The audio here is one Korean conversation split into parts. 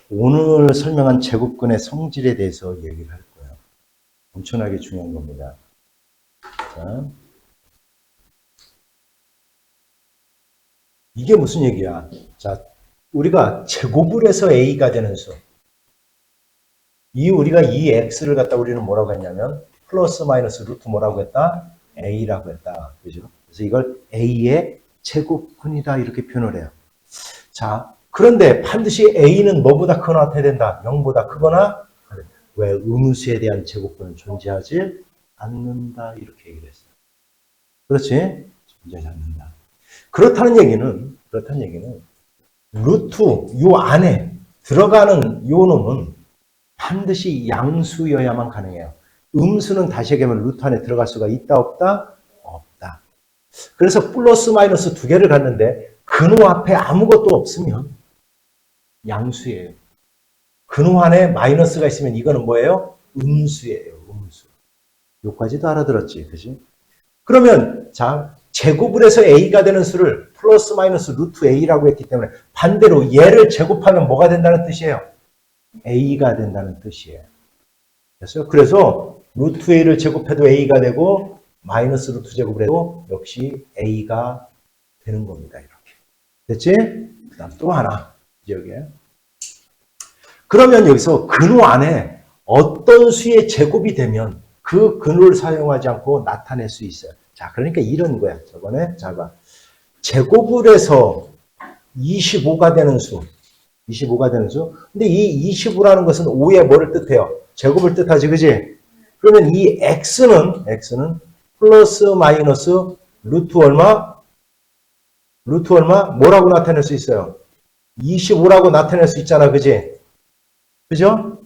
오늘 설명한 제곱근의 성질에 대해서 얘기를 할 거예요. 엄청나게 중요한 겁니다. 자, 이게 무슨 얘기야? 자, 우리가 제곱을 해서 a가 되는 수. 우리가 이 x를 갖다 우리는 뭐라고 했냐면 플러스 마이너스 루트 뭐라고 했다? a라고 했다. 그죠? 그래서 이걸 a의 제곱근이다 이렇게 표현을 해요. 자, 그런데 반드시 a는 뭐보다 크거나 같아야 된다. 0보다 크거나 왜 음수에 대한 제곱근은 존재하지 않는다 이렇게 얘기를 했어요. 그렇지? 존재하지 않는다. 그렇다는 얘기는 루트 요 안에 들어가는 요 놈은 반드시 양수여야만 가능해요. 음수는 다시 얘기하면 루트 안에 들어갈 수가 있다 없다? 없다. 그래서 플러스 마이너스 두 개를 갖는데 근호 앞에 아무것도 없으면 양수예요. 근호 안에 마이너스가 있으면 이거는 뭐예요? 음수예요. 음수. 요까지도 알아들었지. 그지? 그러면 자 제곱을 해서 a가 되는 수를 플러스 마이너스 루트 a라고 했기 때문에 반대로 얘를 제곱하면 뭐가 된다는 뜻이에요? a가 된다는 뜻이에요. 그래서 루트 a를 제곱해도 a가 되고 마이너스 루트 제곱을 해도 역시 a가 되는 겁니다. 이렇게. 됐지? 그 다음 또 하나. 여기에. 그러면 여기서 근호 안에 어떤 수의 제곱이 되면 그 근호를 사용하지 않고 나타낼 수 있어요. 자, 그러니까 이런 거야. 저번에 잘 봐. 제곱을 해서 25가 되는 수. 25가 되는 수. 근데 이 25라는 것은 5의 뭐를 뜻해요? 제곱을 뜻하지, 그지? 그러면 이 x는 플러스 마이너스 루트 얼마? 뭐라고 나타낼 수 있어요? 25라고 나타낼 수 있잖아, 그지? 그죠?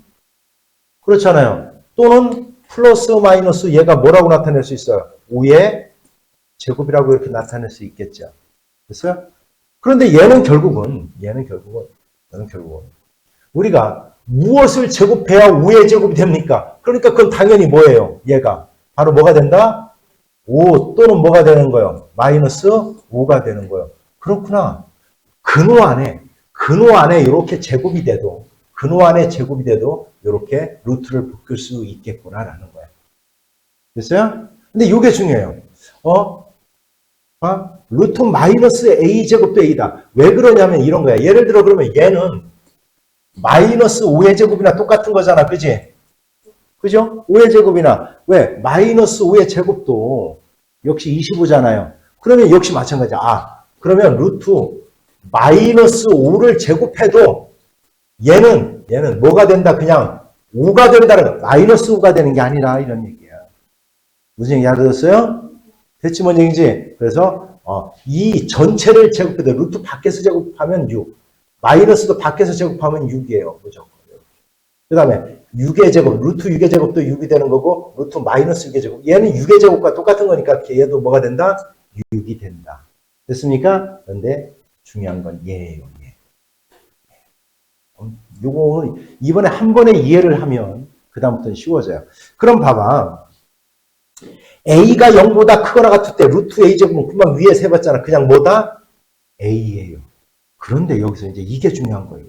그렇잖아요. 또는 플러스 마이너스 얘가 뭐라고 나타낼 수 있어요? 5의 제곱이라고 이렇게 나타낼 수 있겠죠. 됐어요? 그런데 얘는 결국은 우리가 무엇을 제곱해야 5의 제곱이 됩니까? 그러니까 그건 당연히 뭐예요? 얘가 바로 뭐가 된다? 5 또는 뭐가 되는 거예요? 마이너스 5가 되는 거예요. 그렇구나. 근호 안에 이렇게 제곱이 돼도 이렇게 루트를 묶을 수 있겠구나라는 거예요. 됐어요? 근데 이게 중요해요. 루트 마이너스 a 제곱도 a다. 왜 그러냐면 이런 거야. 예를 들어 그러면 얘는 마이너스 5의 제곱이나 똑같은 거잖아. 그지? 그죠? 5의 제곱이나 왜? 마이너스 5의 제곱도 역시 25잖아요. 그러면 역시 마찬가지야. 그러면 루트 마이너스 5를 제곱해도 얘는 뭐가 된다? 그냥 5가 된다는 거. 마이너스 5가 되는 게 아니라 이런 얘기야. 무슨 얘기 알아들었어요? 대체 뭔 얘기인지? 그래서 이 전체를 제곱해도 루트 밖에서 제곱하면 6. 마이너스도 밖에서 제곱하면 6이에요. 무조건. 그 다음에 6의 제곱, 루트 6의 제곱도 6이 되는 거고 루트 마이너스 6의 제곱. 얘는 6의 제곱과 똑같은 거니까 얘도 뭐가 된다? 6이 된다. 됐습니까? 그런데 중요한 건 얘예요. 얘. 요거는 이번에 한 번에 이해를 하면 그 다음부터는 쉬워져요. 그럼 봐봐. a가 0보다 크거나 같을 때 루트 a 제곱은 금방 위에서 해봤잖아. 그냥 뭐다? a예요. 그런데 여기서 이제 이게 중요한 거예요.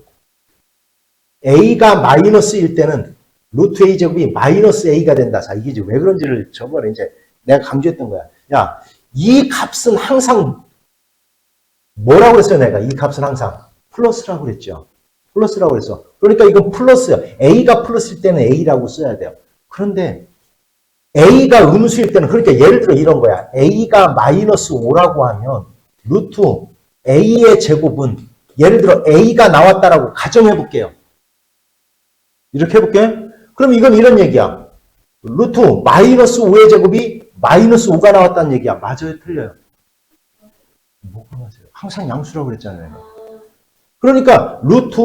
a가 마이너스일 때는 루트 a 제곱이 마이너스 a가 된다. 자, 이게 이제 왜 그런지를 저번에 이제 내가 강조했던 거야. 야, 이 값은 항상 뭐라고 그랬어요? 내가 이 값은 항상 플러스라고 그랬죠. 플러스라고 그랬어. 그러니까 이건 플러스야. a가 플러스일 때는 a라고 써야 돼요. 그런데 a가 음수일 때는 그러니까 예를 들어 이런 거야. a가 마이너스 5라고 하면 루트 a의 제곱은 예를 들어 a가 나왔다라고 가정해 볼게요. 이렇게 해볼게. 그럼 이건 이런 얘기야. 루트 마이너스 5의 제곱이 마이너스 5가 나왔다는 얘기야. 맞아요? 틀려요? 뭐가 맞아요? 항상 양수라고 그랬잖아요. 그러니까 루트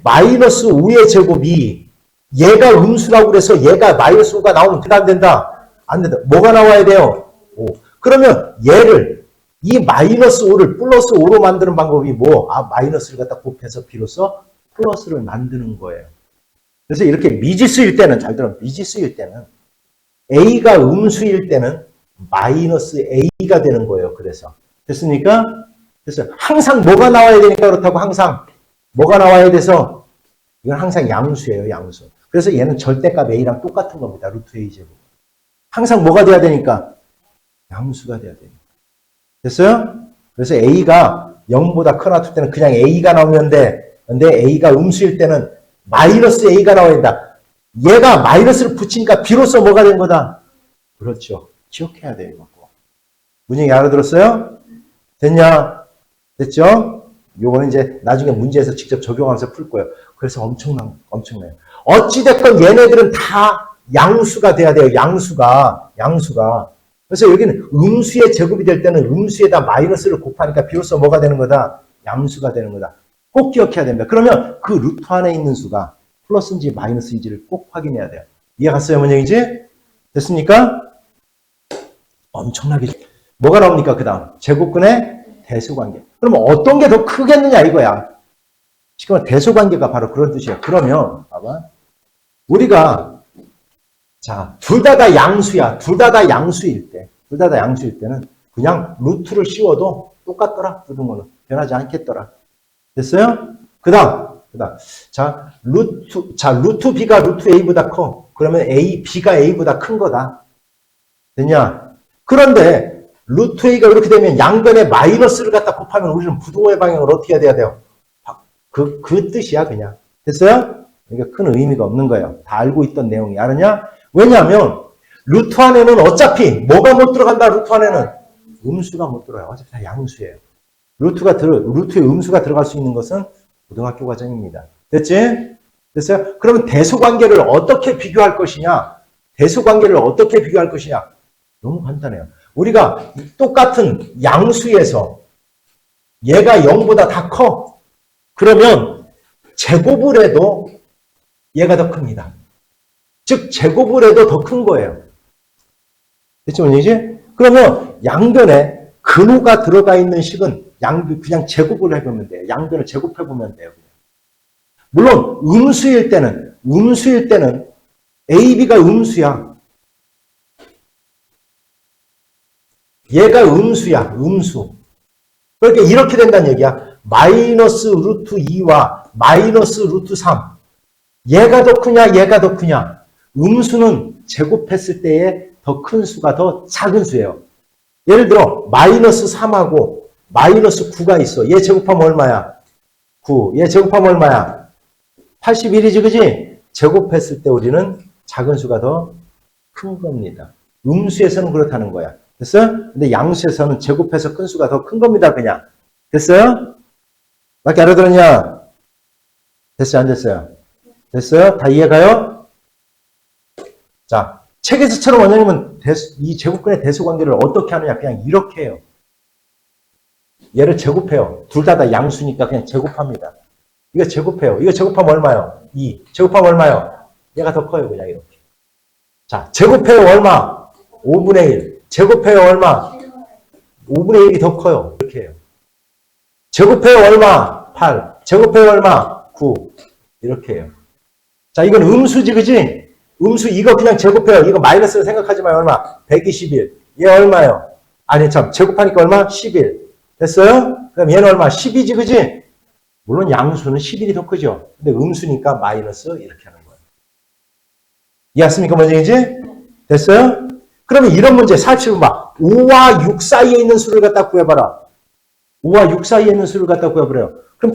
마이너스 5의 제곱이 얘가 음수라고 그래서 얘가 마이너스 5가 나오면 그게 안 된다. 안 된다. 뭐가 나와야 돼요? 5. 그러면 얘를 이 마이너스 5를 플러스 5로 만드는 방법이 뭐? 마이너스를 갖다 곱해서 비로소 플러스를 만드는 거예요. 그래서 이렇게 미지수일 때는 잘 들어. 미지수일 때는 a가 음수일 때는 마이너스 a가 되는 거예요. 그래서 됐습니까? 그래서 항상 뭐가 나와야 되니까 그렇다고 항상 뭐가 나와야 돼서 이건 항상 양수예요, 양수. 그래서 얘는 절대값 a랑 똑같은 겁니다. 루트 a 제곱. 항상 뭐가 돼야 되니까? 양수가 돼야 되니까. 됐어요? 그래서 a가 0보다 크거나 같을 때는 그냥 a가 나오면 돼. 근데 a가 음수일 때는 마이너스 a가 나와야 된다. 얘가 마이너스를 붙이니까 비로소 뭐가 된 거다? 그렇죠. 기억해야 돼요, 이거. 문제가 알아들었어요? 됐냐? 됐죠? 요거는 이제 나중에 문제에서 직접 적용하면서 풀 거예요. 그래서 엄청나요. 어찌됐건 얘네들은 다 양수가 돼야 돼요. 양수가. 그래서 여기는 음수의 제곱이 될 때는 음수에다 마이너스를 곱하니까 비로소 뭐가 되는 거다? 양수가 되는 거다. 꼭 기억해야 됩니다. 그러면 그 루트 안에 있는 수가 플러스인지 마이너스인지를 꼭 확인해야 돼요. 이해 갔어요, 문제이지? 됐습니까? 엄청나게. 뭐가 나옵니까, 그 다음? 제곱근의 대소관계. 그러면 어떤 게 더 크겠느냐, 이거야. 지금 대소관계가 바로 그런 뜻이야. 그러면, 봐봐. 우리가, 자, 둘 다 양수야. 둘 다 양수일 때는 그냥 루트를 씌워도 똑같더라. 두는 거는. 변하지 않겠더라. 됐어요? 그 다음. 자, 루트 B가 루트 A보다 커. 그러면 B가 A보다 큰 거다. 됐냐? 그런데, 루트 A가 이렇게 되면 양변에 마이너스를 갖다 곱하면 우리는 부동호의 방향을 어떻게 해야 돼요? 그 뜻이야, 그냥. 됐어요? 그러니까 큰 의미가 없는 거예요. 다 알고 있던 내용이. 알았냐? 왜냐하면, 루트 안에는 어차피 뭐가 못 들어간다, 루트 안에는? 음수가 못 들어요. 어차피 다 양수예요. 루트에 음수가 들어갈 수 있는 것은 고등학교 과정입니다. 됐지? 됐어요? 그러면 대소관계를 어떻게 비교할 것이냐? 너무 간단해요. 우리가 똑같은 양수에서 얘가 0보다 다 커. 그러면 제곱을 해도 얘가 더 큽니다. 즉 제곱을 해도 더 큰 거예요. 됐죠? 뭐지? 그러면 양변에 근호가 들어가 있는 식은 그냥 제곱을 해보면 돼요. 양변을 제곱해보면 돼요. 물론 음수일 때는 AB가 음수야. 얘가 음수야. 그러니까 이렇게 된다는 얘기야. 마이너스 루트 2와 마이너스 루트 3. 얘가 더 크냐? 음수는 제곱했을 때에 더 큰 수가 더 작은 수예요. 예를 들어 마이너스 3하고 마이너스 9가 있어. 얘 제곱하면 얼마야? 9. 얘 제곱하면 얼마야? 81이지, 그지? 제곱했을 때 우리는 작은 수가 더 큰 겁니다. 음수에서는 그렇다는 거야. 됐어요? 근데 양수에서는 제곱해서 큰 수가 더 큰 겁니다, 그냥. 됐어요? 맞게 알아들었냐? 됐어요, 안 됐어요? 됐어요? 다 이해가요? 자, 책에서처럼 원장님은 이 제곱근의 대소관계를 어떻게 하느냐? 그냥 이렇게 해요. 얘를 제곱해요. 둘 다 양수니까 그냥 제곱합니다. 이거 제곱해요. 이거 제곱하면 얼마요? 2. 제곱하면 얼마요? 얘가 더 커요, 그냥 이렇게. 자, 제곱해요, 얼마? 5분의 1. 제곱해요, 얼마? 5분의 1이 더 커요. 이렇게 해요. 제곱해요, 얼마? 8. 제곱해요, 얼마? 9. 이렇게 해요. 자, 이건 음수지, 그지? 음수 이거 그냥 제곱해요. 이거 마이너스를 생각하지 마요. 얼마? 121. 얘 얼마요? 아니, 참. 제곱하니까 얼마? 11. 됐어요? 그럼 얘는 얼마? 12지, 그지? 물론 양수는 11이 더 크죠. 근데 음수니까 마이너스 이렇게 하는 거예요. 이해했습니까? 뭔지? 됐어요? 그러면 이런 문제 살펴보면 봐. 5와 6 사이에 있는 수를 갖다 구해봐라. 5와 6 사이에 있는 수를 갖다 구해보래요. 그럼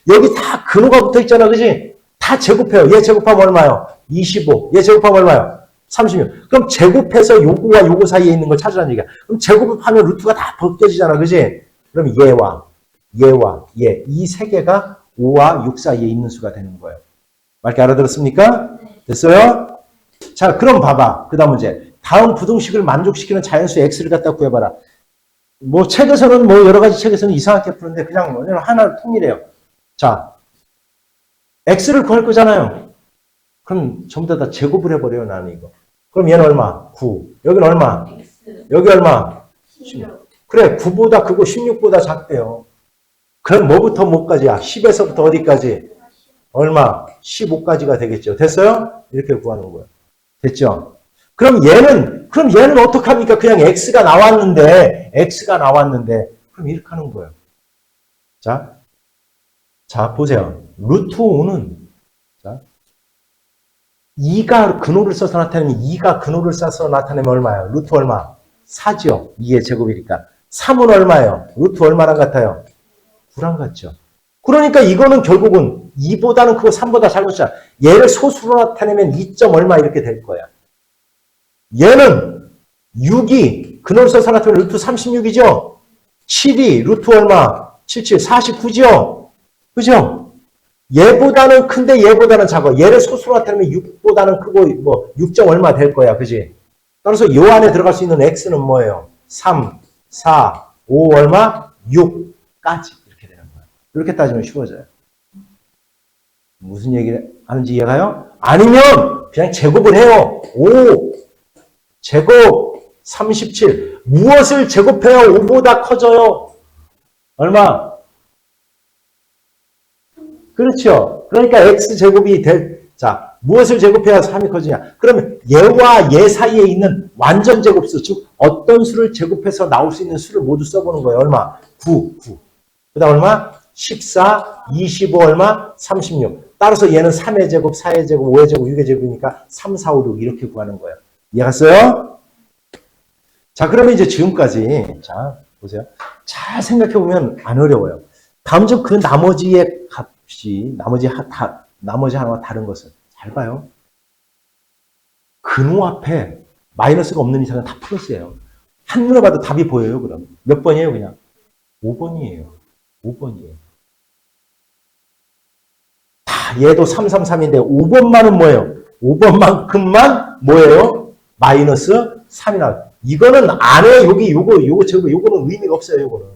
여기 다 근호가 붙어 있잖아, 그지? 다 제곱해요. 얘 제곱하면 얼마요? 25. 얘 제곱하면 얼마요? 36. 그럼 제곱해서 요거와 요거 사이에 있는 걸 찾으라는 얘기야. 그럼 제곱하면 루트가 다 벗겨지잖아, 그지? 그럼 얘와 얘, 이 세 개가 5와 6 사이에 있는 수가 되는 거예요. 맞게 알아들었습니까? 됐어요? 자, 그럼 봐봐. 그 다음 문제. 다음 부등식을 만족시키는 자연수 x를 갖다 구해봐라. 뭐 책에서는 뭐 여러 가지 책에서는 이상하게 푸는데 그냥 하나를 통일해요. 자, x를 구할 거잖아요. 그럼 전부 다 제곱을 해버려요, 나는 이거. 그럼 얘는 얼마? 9. 여기는 얼마? X. 여기 얼마? 16. 그래, 9보다 크고 16보다 작대요. 그럼 뭐부터 뭐까지야? 10에서부터 어디까지? 얼마? 15까지가 되겠죠. 됐어요? 이렇게 구하는 거예요. 됐죠? 그럼 얘는 어떡합니까? 그냥 x가 나왔는데, 그럼 이렇게 하는 거예요. 자, 보세요. 루트 5는 자, 2가 근호를 써서 나타내면 2가 근호를 써서 나타내면 얼마예요? 루트 얼마? 4죠. 2의 제곱이니까. 3은 얼마예요? 루트 얼마랑 같아요? 9랑 같죠. 그러니까 이거는 결국은 2보다는 크고 3보다 작은 숫자. 얘를 소수로 나타내면 2점 얼마 이렇게 될 거야. 얘는 6이 근호를 써서 나타내면 루트 36이죠. 7이 루트 얼마? 77, 49죠. 그죠? 얘보다는 큰데 얘보다는 작아. 얘를 소수로 나타내면 6보다는 크고 뭐 6점 얼마 될 거야. 그지? 따라서 요 안에 들어갈 수 있는 x는 뭐예요? 3, 4, 5 얼마? 6까지 이렇게 되는 거야. 이렇게 따지면 쉬워져요. 무슨 얘기를 하는지 이해가요? 아니면 그냥 제곱을 해요. 5 제곱 37 무엇을 제곱해야 5보다 커져요? 얼마? 그렇죠. 그러니까 x제곱이 자, 무엇을 제곱해야 3이 커지냐? 그러면 얘와 얘 사이에 있는 완전 제곱수, 즉 어떤 수를 제곱해서 나올 수 있는 수를 모두 써보는 거예요. 얼마? 9. 그 다음 얼마? 14, 25 얼마? 36. 따라서 얘는 3의 제곱, 4의 제곱, 5의 제곱, 6의 제곱이니까 3, 4, 5, 6 이렇게 구하는 거예요. 이해갔어요? 자, 그러면 이제 지금까지 자, 보세요. 잘 생각해보면 안 어려워요. 다음 주 그 나머지의 값이 나머지 하나와 다른 것은 잘 봐요. 근호 앞에 마이너스가 없는 이상은 다 플러스예요. 한눈에 봐도 답이 보여요. 그럼 몇 번이에요? 그냥 5번이에요. 5번이에요. 다 얘도 333인데 5번만은 뭐예요? 5번만큼만 뭐예요? 마이너스 3이 나와요. 이거는 안에 여기 요거 제곱 요거는 의미가 없어요. 요거는.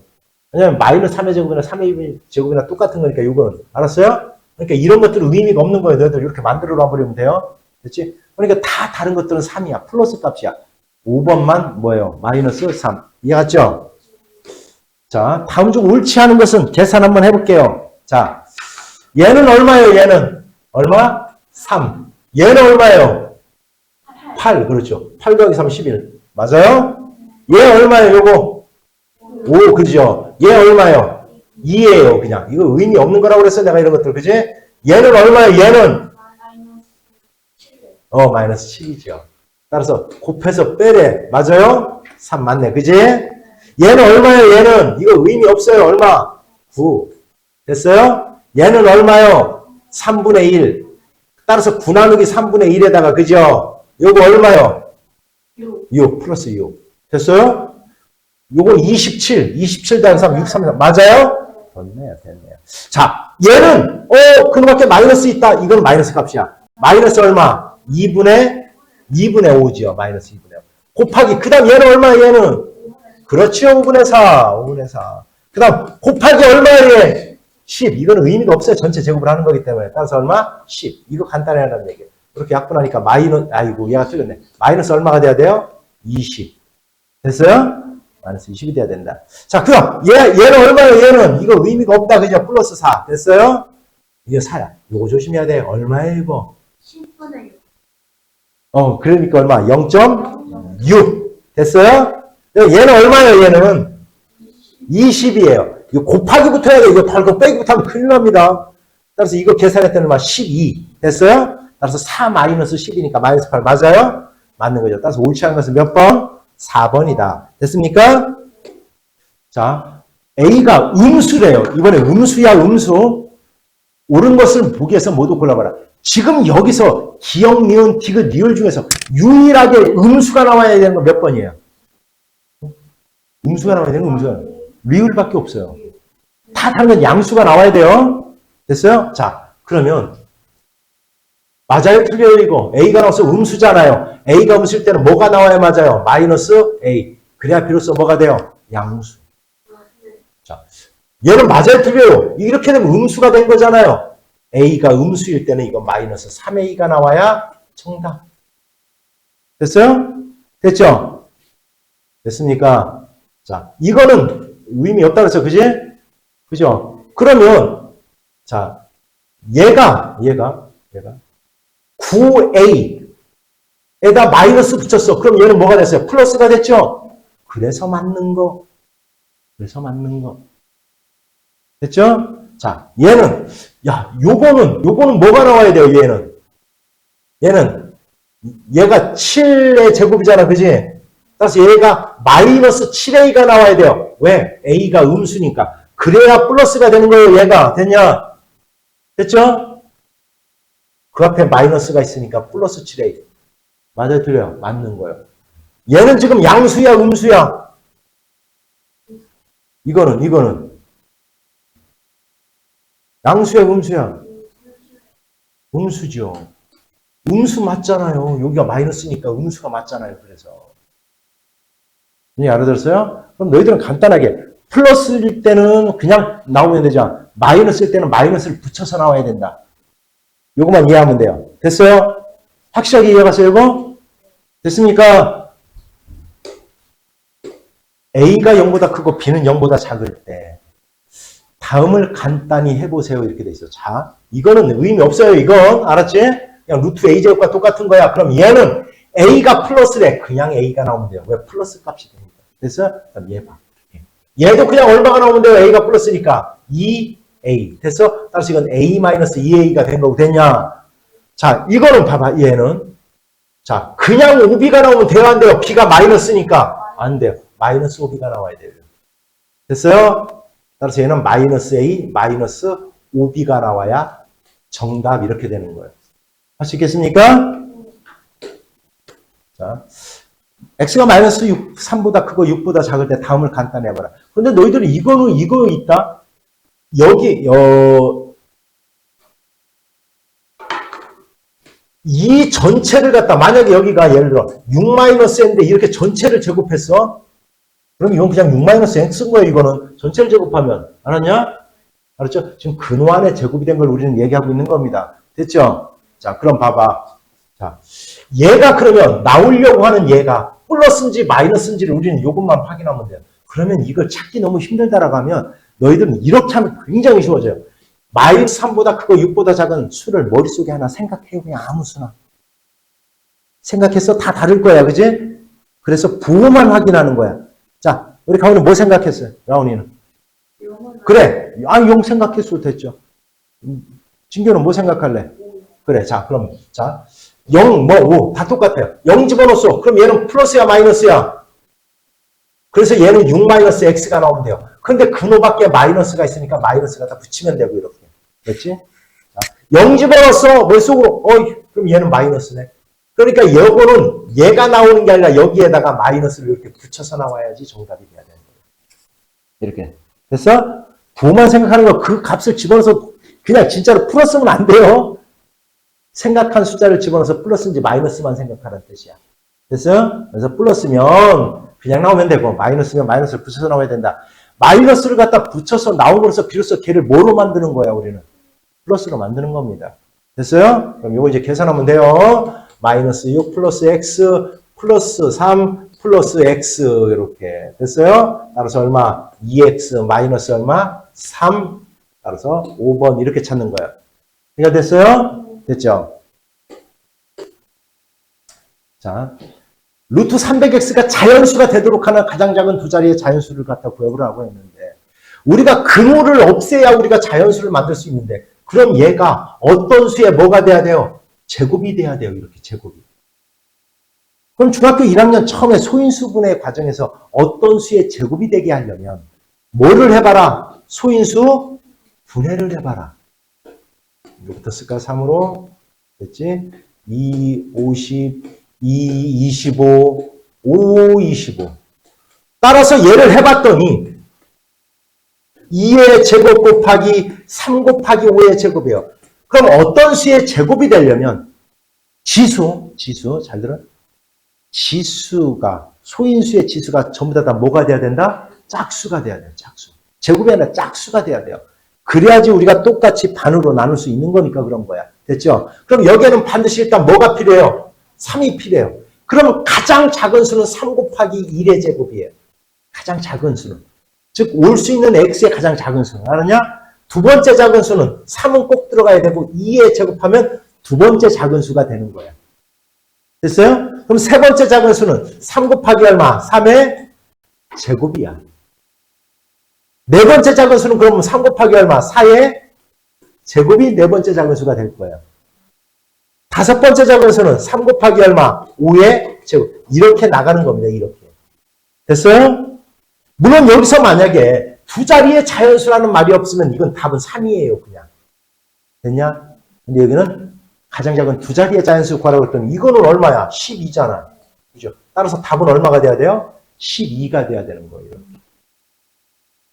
왜냐면 마이너스 3의 제곱이나 3의 제곱이나 똑같은 거니까 요거는. 알았어요? 그러니까 이런 것들은 의미가 없는 거예요. 너희들 이렇게 만들어 놔버리면 돼요. 그렇지? 그러니까 다 다른 것들은 3이야. 플러스 값이야. 5번만 뭐예요? 마이너스 3. 이해갔죠? 자, 다음 중 옳지 않은 것은 계산 한번 해볼게요. 자, 얘는 얼마예요? 얘는 얼마? 3. 얘는 얼마예요? 8. 그렇죠. 8 더하기 3, 11. 맞아요? 얘 얼마예요? 요거? 5. 그죠? 얘 얼마예요? 2예요. 그냥. 이거 의미 없는 거라고 그랬어. 내가 이런 것들. 그지? 얘는 얼마예요? 얘는? 마이너스 7이죠. 따라서 곱해서 빼래. 맞아요? 3 맞네. 그지? 얘는 얼마예요? 얘는? 이거 의미 없어요. 얼마? 9. 됐어요? 얘는 얼마요? 3분의 1. 따라서 9 나누기 3분의 1에다가, 그죠? 요거 얼마요? 6 플러스 6. 됐어요? 요거 27. 27 더하기 3, 6, 3, 맞아요? 됐네요. 자, 얘는, 그놈밖에 마이너스 있다. 이건 마이너스 값이야. 마이너스 얼마? 2분의 5죠. 마이너스 2분의 5. 곱하기, 그 다음 얘는 얼마야, 얘는? 그렇죠. 5분의 4. 5분의 4. 그 다음, 곱하기 얼마야, 10. 이거는 의미가 없어요. 전체 제곱을 하는 거기 때문에. 따라서 얼마? 10. 이거 간단히 하라는 얘기예요. 그렇게 약분하니까 아이고, 얘가 틀렸네. 마이너스 얼마가 돼야 돼요? 20. 됐어요? 마이너스 20이 돼야 된다. 자, 그럼 얘는 얼마예요? 얘는 이거 의미가 없다. 그죠? 플러스 4. 됐어요? 이게 4야. 이거 조심해야 돼. 얼마예요, 이거? 10분의 6. 그러니까 얼마? 0.6. 됐어요? 얘는 얼마예요? 얘는 20이에요. 이거 곱하기부터 해야 돼. 이거 달고 빼기부터 하면 큰일 납니다. 따라서 이거 계산했더니 얼마? 12. 됐어요? 따라서 4 마이너스 10이니까 마이너스 8. 맞아요? 맞는 거죠. 따라서 옳지 않은 것은 몇 번? 4번이다. 됐습니까? 자, A가 음수래요. 이번에 음수야, 음수. 옳은 것을 보기 위해서 모두 골라봐라. 지금 여기서 기역, 니은, 디귿, 리을 중에서 유일하게 음수가 나와야 되는 건 몇 번이에요? 음수가 나와야 되는 건 음수가 리을밖에 없어요. 다 다른 건 양수가 나와야 돼요. 됐어요? 자, 그러면 맞아요? 틀려요? 이거. A가 나와서 음수잖아요. A가 음수일 때는 뭐가 나와야 맞아요? 마이너스 A. 그래야 비로소 뭐가 돼요? 양수. 자, 얘는 맞아요? 틀려요? 이렇게 되면 음수가 된 거잖아요. A가 음수일 때는 이거 마이너스 3A가 나와야 정답. 됐어요? 됐죠? 됐습니까? 자, 이거는 의미 없다 그랬죠? 그지? 그죠? 그러면, 자, 얘가 9A에다 마이너스 붙였어. 그럼 얘는 뭐가 됐어요? 플러스가 됐죠? 그래서 맞는 거. 됐죠? 자, 얘는, 야, 요거는 뭐가 나와야 돼요, 얘는, 얘가 7의 제곱이잖아, 그지? 따라서 얘가 마이너스 7a가 나와야 돼요. 왜? a가 음수니까. 그래야 플러스가 되는 거예요, 얘가. 됐냐? 됐죠? 그 앞에 마이너스가 있으니까 플러스 7a. 맞아요, 틀려요? 맞는 거예요. 얘는 지금 양수야, 음수야? 이거는. 양수야, 음수야? 음수죠. 음수 맞잖아요. 여기가 마이너스니까 음수가 맞잖아요. 그래서. 알아들었어요? 그럼 너희들은 간단하게 플러스일 때는 그냥 나오면 되죠. 마이너스일 때는 마이너스를 붙여서 나와야 된다. 요것만 이해하면 돼요. 됐어요? 확실하게 이해갔어요, 이거? 됐습니까? A가 0보다 크고 B는 0보다 작을 때 다음을 간단히 해보세요. 이렇게 돼 있어. 자, 이거는 의미 없어요. 이건. 알았지? 그냥 루트 A제곱과 똑같은 거야. 그럼 얘는 A가 플러스래. 그냥 A가 나오면 돼요. 왜? 플러스 값이 되니까. 됐어? 그럼 얘 봐. 얘도 그냥 얼마가 나오면 돼요. A가 플러스니까. 2A. 됐어? 따라서 이건 A-2A가 된 거고 됐냐? 자, 이거는 봐봐. 얘는. 자, 그냥 5B가 나오면 돼요? 안 돼요? B가 마이너스니까. 안 돼요. 마이너스 5B가 나와야 돼요. 됐어요? 따라서 얘는 마이너스 A, 마이너스 5B가 나와야 정답 이렇게 되는 거예요. 할 수 있겠습니까? 자, X가 마이너스 3보다 크고 6보다 작을 때 다음을 간단히 해봐라. 그런데 너희들은 이거 있다? 여기, 이 전체를 갖다, 만약에 여기가 예를 들어 6-n인데 이렇게 전체를 제곱했어? 그럼 이건 그냥 6-n 쓴 거예요, 이거는. 전체를 제곱하면. 알았냐? 알았죠? 지금 근원의 제곱이 된 걸 우리는 얘기하고 있는 겁니다. 됐죠? 자, 그럼 봐봐. 자, 얘가 그러면 나오려고 하는 얘가 플러스인지 마이너스인지를 우리는 이것만 확인하면 돼요. 그러면 이걸 찾기 너무 힘들다라고 하면 너희들은 이렇게 하면 굉장히 쉬워져요. 마이너스 3보다 크고 6보다 작은 수를 머릿속에 하나 생각해. 그냥 아무 수나. 생각해서 다 다를 거야. 그지? 그래서 부호만 확인하는 거야. 자, 우리 가훈이 뭐 생각했어요? 라훈이는? 그래. 0 생각했어도 됐죠. 진규는 뭐 생각할래? 그래. 자, 그럼, 자. 0, 5. 다 똑같아요. 0 집어넣었어. 그럼 얘는 플러스야, 마이너스야? 그래서 얘는 6-x가 나오면 돼요. 근데 근호밖에 마이너스가 있으니까 마이너스가 다 붙이면 되고, 이렇게. 그렇지? 자, 0 집어넣었어. 머릿속으로. 그럼 얘는 마이너스네. 그러니까 요거는 얘가 나오는 게 아니라 여기에다가 마이너스를 이렇게 붙여서 나와야지 정답이 돼야 되는 거예요. 이렇게. 됐어? 부호만 생각하는 거 그 값을 집어넣어서 그냥 진짜로 풀었으면 안 돼요. 생각한 숫자를 집어넣어서 플러스인지 마이너스만 생각하는 뜻이야. 됐어요? 그래서 플러스면 그냥 나오면 되고 마이너스면 마이너스를 붙여서 나와야 된다. 마이너스를 갖다 붙여서 나옴으로써 비로소 걔를 뭐로 만드는 거야, 우리는? 플러스로 만드는 겁니다. 됐어요? 그럼 이거 이제 계산하면 돼요. 마이너스 6 플러스 x 플러스 3 플러스 x 이렇게 됐어요? 따라서 얼마? 2x 마이너스 얼마? 3 따라서 5번 이렇게 찾는 거예요. 이해가 됐어요? 됐죠? 자, 루트 300x가 자연수가 되도록 하는 가장 작은 두 자리의 자연수를 갖다 구해보라고 했는데 우리가 근호를 없애야 우리가 자연수를 만들 수 있는데 그럼 얘가 어떤 수에 뭐가 돼야 돼요? 제곱이 돼야 돼요. 이렇게 제곱이. 그럼 중학교 1학년 처음에 소인수분해 과정에서 어떤 수의 제곱이 되게 하려면 뭐를 해봐라? 소인수 분해를 해봐라. 이거부터 쓸까? 3으로. 됐지? 2, 50, 2, 25, 5, 25. 따라서 얘를 해봤더니 2의 제곱 곱하기 3 곱하기 5의 제곱이에요. 그럼 어떤 수의 제곱이 되려면 지수 잘 들어? 지수가 소인수의 지수가 전부 다 뭐가 돼야 된다? 짝수가 돼야 돼요. 짝수. 제곱이 아니라 짝수가 돼야 돼요. 그래야지 우리가 똑같이 반으로 나눌 수 있는 거니까 그런 거야. 됐죠? 그럼 여기에는 반드시 일단 뭐가 필요해요? 3이 필요해요. 그럼 가장 작은 수는 3 곱하기 1의 제곱이에요. 가장 작은 수는. 즉 올 수 있는 x의 가장 작은 수는. 알았냐? 두 번째 작은 수는 3은 꼭 들어가야 되고 2에 제곱하면 두 번째 작은 수가 되는 거야. 됐어요? 그럼 세 번째 작은 수는 3 곱하기 얼마? 3의 제곱이야. 네 번째 작은 수는 그러면 3 곱하기 얼마? 4의 제곱이 네 번째 작은 수가 될 거예요. 다섯 번째 작은 수는 3 곱하기 얼마? 5의 제곱. 이렇게 나가는 겁니다. 이렇게. 됐어요? 물론 여기서 만약에 두 자리의 자연수라는 말이 없으면 이건 답은 3이에요. 그냥. 됐냐? 근데 여기는 가장 작은 두 자리의 자연수 구하라고 했더니 이거는 얼마야? 12잖아. 그죠? 따라서 답은 얼마가 돼야 돼요? 12가 돼야 되는 거예요.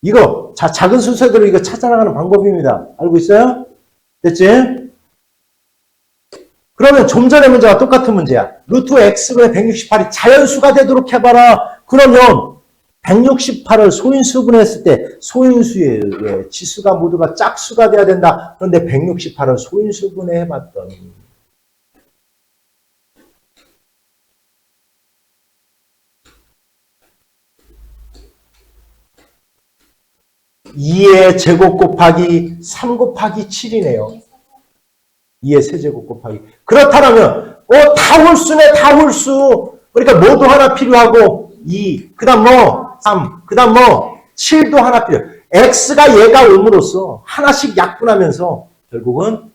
이거 작은 순서대로 이거 찾아나가는 방법입니다. 알고 있어요? 됐지? 그러면 좀 전의 문제와 똑같은 문제야. 루트 x분의 168이 자연수가 되도록 해봐라. 그러면 168을 소인수분해 했을 때 소인수의 지수가 모두가 짝수가 돼야 된다. 그런데 168을 소인수분해 해봤더니 (2의) 제곱 곱하기 3 곱하기 7이네요. 2의 세제곱 곱하기. 그렇다면 다 홀수네. 다 홀수. 그러니까 뭐도 하나 필요하고 2, 그 다음 3, 그 다음 7도 하나 필요해. x가 얘가 옴으로써 하나씩 약분하면서 결국은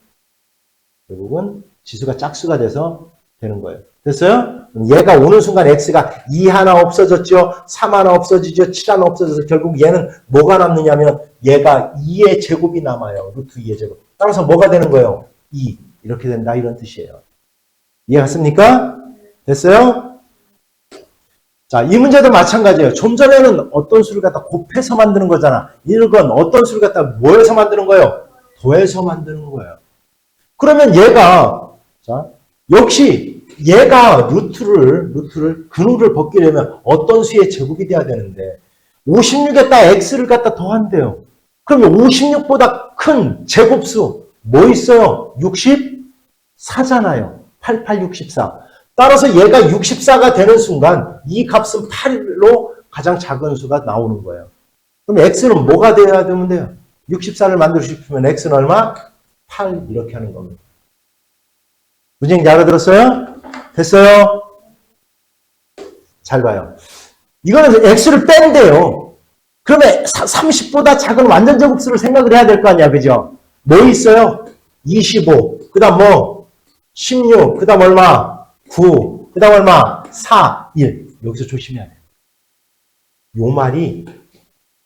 지수가 짝수가 돼서 되는 거예요. 됐어요? 얘가 오는 순간 x가 2 하나 없어졌죠. 3 하나 없어지죠. 7 하나 없어져서 결국 얘는 뭐가 남느냐면 얘가 2의 제곱이 남아요. 루트 2의 제곱. 따라서 뭐가 되는 거예요? 2. 이렇게 된다. 이런 뜻이에요. 이해갔습니까? 됐어요? 자, 이 문제도 마찬가지예요. 좀 전에는 어떤 수를 갖다 곱해서 만드는 거잖아. 이건 어떤 수를 갖다 뭐해서 만드는 거예요? 더해서 만드는 거예요. 그러면 얘가, 자, 역시 얘가 루트를 근우를 벗기려면 어떤 수의 제곱이 돼야 되는데 56에다 x를 갖다 더한대요. 그러면 56보다 큰 제곱수 뭐 있어요? 64잖아요. 88, 64. 따라서 얘가 64가 되는 순간 이 값은 8로 가장 작은 수가 나오는 거예요. 그럼 x는 뭐가 돼야 되면 돼요? 64를 만들고 싶으면 x는 얼마? 8 이렇게 하는 겁니다. 문제 잘 알아들었어요? 됐어요? 잘 봐요. 이거는 x를 뺀대요. 그러면 30보다 작은 완전 제곱수를 생각을 해야 될 거 아니야. 그죠? 뭐 있어요? 25. 그 다음 16. 그 다음 얼마? 9. 그 다음 얼마? 4. 1. 여기서 조심해야 돼요. 요 말이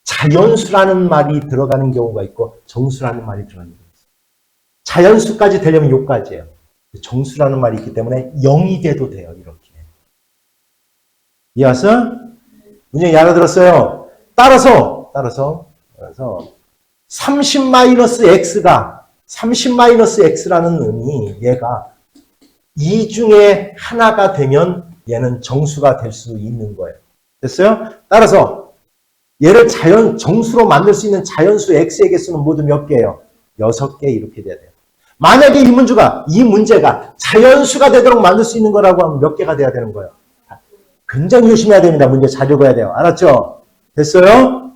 자연수라는 말이 들어가는 경우가 있고 정수라는 말이 들어가는 경우가 있어요. 자연수까지 되려면 요까지예요. 정수라는 말이 있기 때문에 0이 돼도 돼요. 이렇게. 이해왔어? 문제 알아들었어요? 따라서 30-x가 30-x라는 의미 얘가 이 중에 하나가 되면 얘는 정수가 될 수 있는 거예요. 됐어요? 따라서 얘를 정수로 만들 수 있는 자연수 x의 개수는 모두 몇 개예요? 6개 이렇게 돼야 돼요. 만약에 이 문제가 자연수가 되도록 만들 수 있는 거라고 하면 몇 개가 돼야 되는 거예요? 굉장히 조심해야 됩니다. 문제 잘 읽어야 돼요. 알았죠? 됐어요?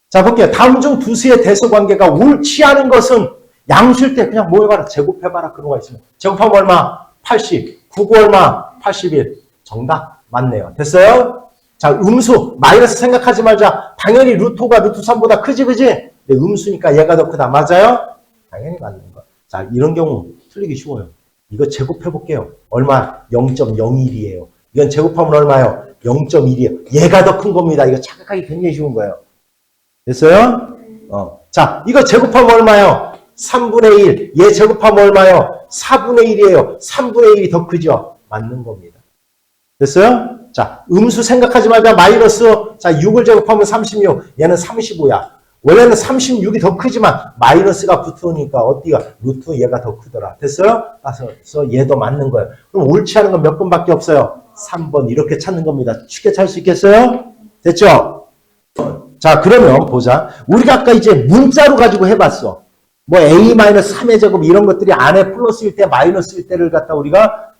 자, 볼게요. 다음 중 두 수의 대수 관계가 옳지 않은 것은 양수일 때 그냥 뭐 해봐라. 제곱해봐라. 그런 거 있으면. 제곱하면 얼마? 80. 9구 얼마? 81. 정답. 맞네요. 됐어요? 자, 음수. 마이너스 생각하지 말자. 당연히 루트가 루트 3보다 크지, 그지? 근데 음수니까 얘가 더 크다. 맞아요? 당연히 맞는 거. 자, 이런 경우 틀리기 쉬워요. 이거 제곱해볼게요. 얼마? 0.01이에요. 이건 제곱하면 얼마요? 0.1이에요. 얘가 더 큰 겁니다. 이거 착각하기 굉장히 쉬운 거예요. 됐어요? 자, 이거 제곱하면 얼마요? 3분의 1. 얘 제곱하면 얼마요? 4분의 1이에요. 3분의 1이 더 크죠? 맞는 겁니다. 됐어요? 자, 음수 생각하지 말자. 마이너스. 자, 6을 제곱하면 36. 얘는 35야. 원래는 36이 더 크지만 마이너스가 붙으니까 어디가? 루트 얘가 더 크더라. 됐어요? 따라서 얘도 맞는 거예요. 그럼 옳지 않은 건 몇 번밖에 없어요? 3번. 이렇게 찾는 겁니다. 쉽게 찾을 수 있겠어요? 됐죠? 자, 그러면 보자. 우리가 아까 이제 문자로 가지고 해봤어. 뭐 a-3의 제곱 이런 것들이 안에 플러스일 때 마이너스일 때를 갖다 우리가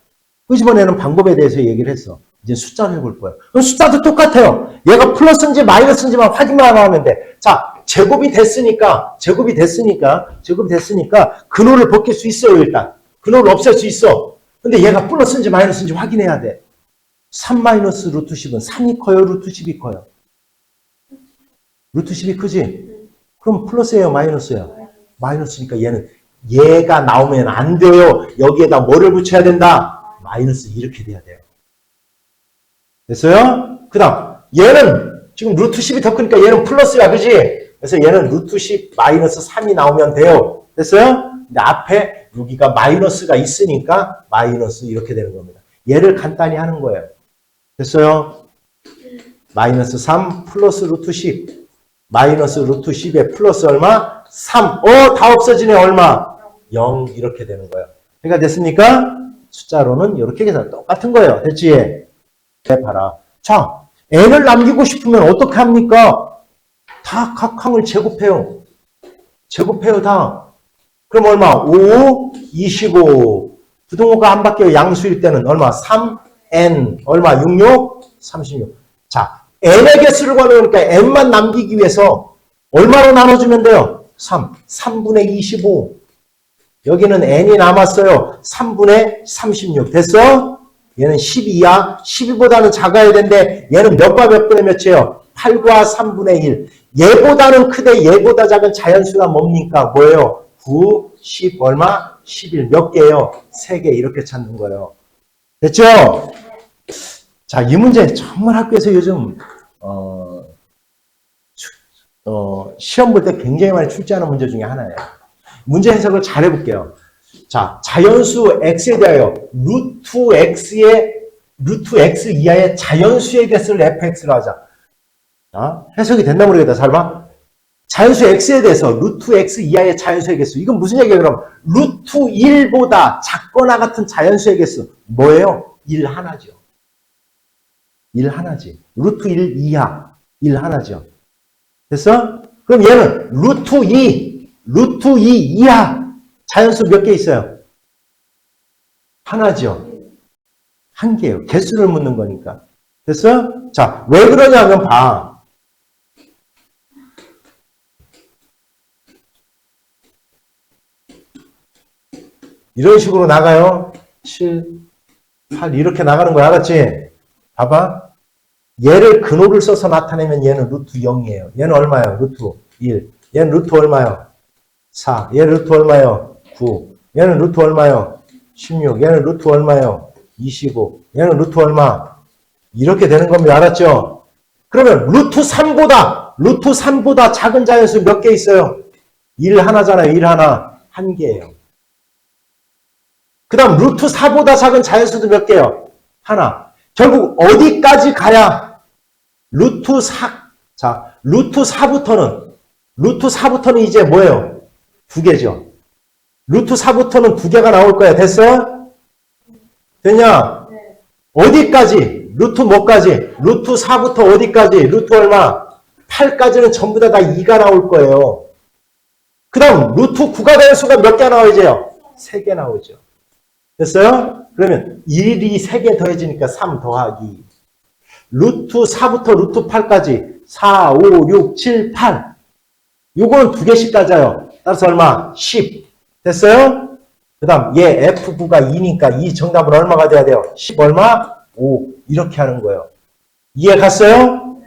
끄집어내는 방법에 대해서 얘기를 했어. 이제 숫자로 해볼 거예요. 그럼 숫자도 똑같아요. 얘가 플러스인지 마이너스인지만 확인만 하면 돼. 자, 제곱이 됐으니까 근호를 벗길 수 있어요. 일단 근호를 없앨 수 있어. 근데 얘가 플러스인지 마이너스인지 확인해야 돼. 3 마이너스 루트 10은 3이 커요? 루트 10이 커요? 루트 10이 크지? 그럼 플러스예요, 마이너스예요? 마이너스니까 얘가 나오면 안 돼요. 여기에다 뭐를 붙여야 된다? 마이너스 이렇게 돼야 돼요. 됐어요? 그 다음 얘는 지금 루트 10이 더 크니까 얘는 플러스야, 그지? 그래서 얘는 루트 10 마이너스 3이 나오면 돼요. 됐어요? 근데 앞에 여기가 마이너스가 있으니까 마이너스 이렇게 되는 겁니다. 얘를 간단히 하는 거예요. 됐어요? 마이너스 3 플러스 루트 10 마이너스 루트 10에 플러스 얼마? 3. 다 없어지네. 얼마? 0 이렇게 되는 거예요. 그러니까 됐습니까? 숫자로는 이렇게 계산 똑같은 거예요. 됐지? 봐라. 자, n을 남기고 싶으면 어떻게 합니까? 다 각 항을 제곱해요. 제곱해요, 다. 그럼 얼마? 5, 25. 부동호가 안 바뀌어요. 양수일 때는 얼마? 3, n. 얼마? 66, 36. 자, n의 개수를 구하려니까 n만 남기기 위해서 얼마로 나눠주면 돼요? 3. 3분의 25. 여기는 n이 남았어요. 3분의 36. 됐어? 얘는 12야. 12보다는 작아야 되는데 얘는 몇과 몇 분의 몇이에요? 8과 3분의 1. 얘보다는 크되 얘보다 작은 자연수가 뭡니까? 뭐예요? 9, 10 얼마? 11. 몇 개예요? 3개 이렇게 찾는 거예요. 됐죠? 자, 이 문제 정말 학교에서 요즘 시험 볼 때 굉장히 많이 출제하는 문제 중에 하나예요. 문제 해석을 잘 해볼게요. 자, 자연수 x에 대하여 루트 x 이하의 자연수의 개수를 fx로 하자. 자, 해석이 됐나 모르겠다. 잘 봐. 자연수 x에 대해서 루트 x 이하의 자연수의 개수. 이건 무슨 얘기예요, 그럼? 루트 1보다 작거나 같은 자연수의 개수. 뭐예요? 1 하나죠. 1 하나지. 루트 1 이하. 1 하나죠. 됐어? 그럼 얘는 루트 2 이하. 자연수 몇 개 있어요? 하나죠. 한 개예요. 개수를 묻는 거니까. 됐어? 자, 왜 그러냐면 봐. 이런 식으로 나가요. 7, 8 이렇게 나가는 거야. 알았지? 봐봐. 얘를 근호를 써서 나타내면 얘는 루트 0이에요. 얘는 얼마예요? 루트 1. 얘는 루트 얼마예요? 4. 얘는 루트 얼마예요? 9. 얘는 루트 얼마예요? 16. 얘는 루트 얼마예요? 25. 얘는 루트 얼마? 이렇게 되는 겁니다. 알았죠? 그러면 루트 3보다 작은 자연수 몇 개 있어요? 1 하나잖아요. 1 하나. 한 개예요. 그 다음 루트 4보다 작은 자연수도 몇 개요? 하나. 결국 어디까지 가야 루트 4. 자, 루트 4부터는 이제 뭐예요? 2개죠. 루트 4부터는 2개가 나올 거야. 됐어? 됐냐? 네. 어디까지? 루트 뭐까지? 루트 4부터 어디까지? 루트 얼마? 8까지는 전부 다 2가 나올 거예요. 그 다음 루트 9가 될 수가 몇 개 나오죠? 3개 나오죠. 됐어요? 그러면 1이 3개 더해지니까 3 더하기. 루트 4부터 루트 8까지 4, 5, 6, 7, 8. 요거는 2개씩 따져요. 따라서 얼마? 10. 됐어요? 그 다음 얘 F9가 2니까 이 정답은 얼마가 돼야 돼요? 10 얼마? 5. 이렇게 하는 거예요. 이해 갔어요?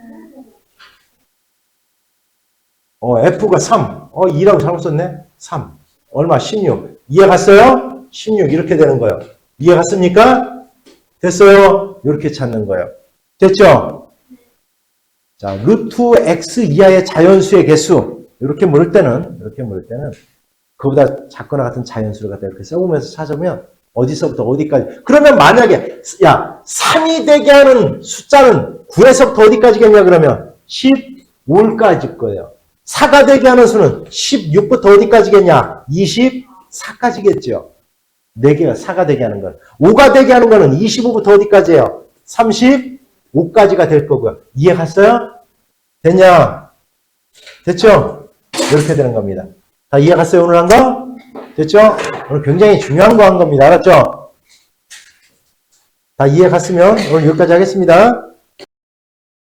F가 3. 2라고 잘못 썼네? 3. 얼마? 16. 이해 갔어요? 16 이렇게 되는 거예요. 이해 갔습니까? 됐어요? 이렇게 찾는 거예요. 됐죠? 자, 루트 x 이하의 자연수의 개수 이렇게 물을 때는 그보다 작거나 같은 자연수를 갖다 이렇게 써보면서 찾으면 어디서부터 어디까지. 그러면 만약에 3이 되게 하는 숫자는 9에서부터 어디까지겠냐 그러면 15까지일 거예요. 4가 되게 하는 수는 16부터 어디까지겠냐? 24까지겠죠. 4개가 4가 되게 하는 건. 5가 되게 하는 거는 25부터 어디까지예요? 35까지가 될 거고요. 이해 갔어요? 됐냐? 됐죠? 이렇게 되는 겁니다. 다 이해 갔어요? 오늘 한 거? 됐죠? 오늘 굉장히 중요한 거 한 겁니다. 알았죠? 다 이해 갔으면 오늘 여기까지 하겠습니다.